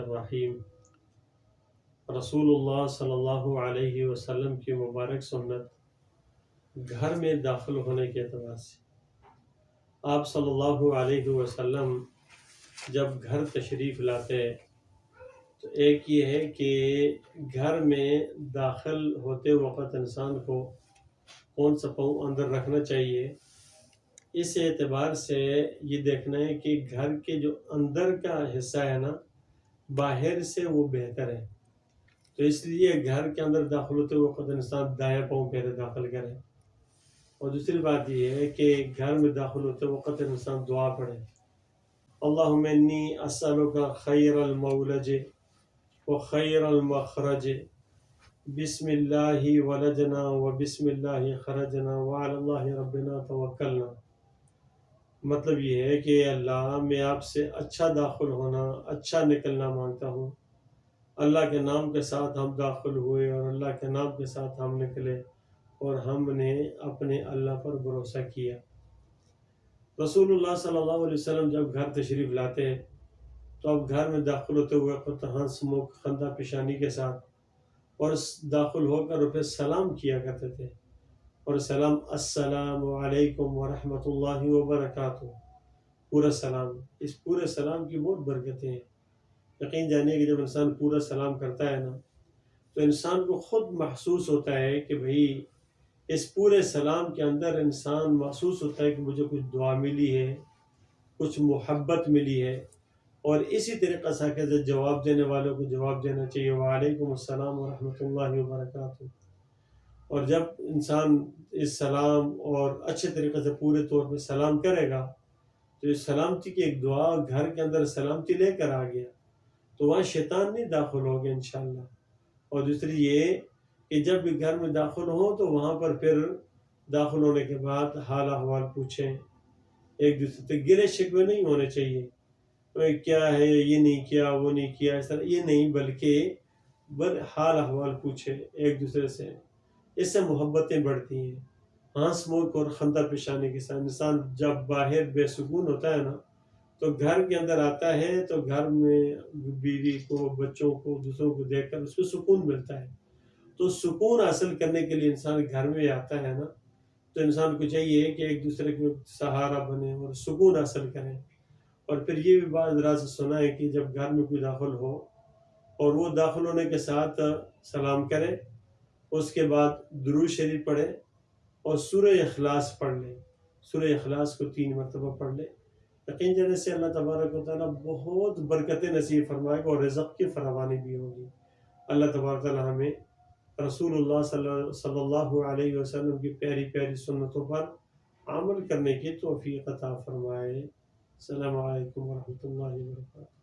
الرحیم۔ رسول اللہ صلی اللہ علیہ وسلم کی مبارک سنت گھر میں داخل ہونے کے اعتبار سے، آپ صلی اللہ علیہ وسلم جب گھر تشریف لاتے تو ایک یہ ہے کہ گھر میں داخل ہوتے وقت انسان کو کون سا پاؤں اندر رکھنا چاہیے، اس اعتبار سے یہ دیکھنا ہے کہ گھر کے جو اندر کا حصہ ہے نا، باہر سے وہ بہتر ہے، تو اس لیے گھر کے اندر داخل ہوتے وقت انسان دایاں پاؤں پہلے داخل کرے۔ اور دوسری بات یہ ہے کہ گھر میں داخل ہوتے وقت انسان دعا پڑھے، اللہم انی اسألک خیر المولج و خیر المخرج، بسم اللہ ولجنا و بسم اللہ خرجنا وعلی اللہ ربنا توکلنا۔ مطلب یہ ہے کہ اللہ، میں آپ سے اچھا داخل ہونا، اچھا نکلنا مانگتا ہوں۔ اللہ کے نام کے ساتھ ہم داخل ہوئے اور اللہ کے نام کے ساتھ ہم نکلے اور ہم نے اپنے اللہ پر بھروسہ کیا۔ رسول اللہ صلی اللہ علیہ وسلم جب گھر تشریف لاتے تو اب گھر میں داخل ہوتے ہوئے ہنس منہ خندہ پیشانی کے ساتھ اور داخل ہو کر پھر سلام کیا کرتے تھے، اور سلام السلام علیکم ورحمۃ اللہ وبرکاتہ، پورا سلام۔ اس پورے سلام کی بہت برکتیں ہیں۔ یقین جانیے کہ جب انسان پورا سلام کرتا ہے نا، تو انسان کو خود محسوس ہوتا ہے کہ بھئی اس پورے سلام کے اندر انسان محسوس ہوتا ہے کہ مجھے کچھ دعا ملی ہے، کچھ محبت ملی ہے، اور اسی طریقہ سے جواب دینے والوں کو جواب دینا چاہیے، وعلیکم السلام ورحمۃ اللہ وبرکاتہ۔ اور جب انسان اس سلام اور اچھے طریقے سے پورے طور پہ سلام کرے گا تو اس سلامتی کی ایک دعا گھر کے اندر سلامتی لے کر آ گیا تو وہاں شیطان نہیں داخل ہوگا انشاءاللہ۔ اور دوسری یہ کہ جب بھی گھر میں داخل ہو تو وہاں پر پھر داخل ہونے کے بعد حال احوال پوچھیں، ایک دوسرے سے گلے شکوے نہیں ہونے چاہیے، کیا ہے یہ نہیں کیا وہ نہیں کیا، اس طرح یہ نہیں، بلکہ حال احوال پوچھے ایک دوسرے سے، اس سے محبتیں بڑھتی ہیں۔ ہنس منہ اور خندہ پیشانی کے ساتھ انسان جب باہر بے سکون ہوتا ہے نا، تو گھر کے اندر آتا ہے تو گھر میں بیوی کو، بچوں کو، دوسروں کو دیکھ کر اس کو سکون ملتا ہے۔ تو سکون حاصل کرنے کے لیے انسان گھر میں آتا ہے نا، تو انسان کو چاہیے کہ ایک دوسرے کو سہارا بنے اور سکون حاصل کریں۔ اور پھر یہ بھی بات ذرا سے سنا ہے کہ جب گھر میں کوئی داخل ہو اور وہ داخل ہونے کے ساتھ سلام کرے، اس کے بعد درود شریف پڑھے اور سورہ اخلاص پڑھ لے، سورہ اخلاص کو 3 مرتبہ پڑھ لے۔ یقین جانے سے اللہ تبارک و تعالیٰ بہت برکتیں نصیب فرمائے گا اور رزق کی فراوانی بھی ہوگی۔ اللہ تبارک و تعالیٰ ہمیں رسول اللہ صلی اللہ علیہ وسلم کی پیاری پیاری سنتوں پر عمل کرنے کی توفیق عطا فرمائے۔ السلام علیکم ورحمۃ اللہ وبرکاتہ۔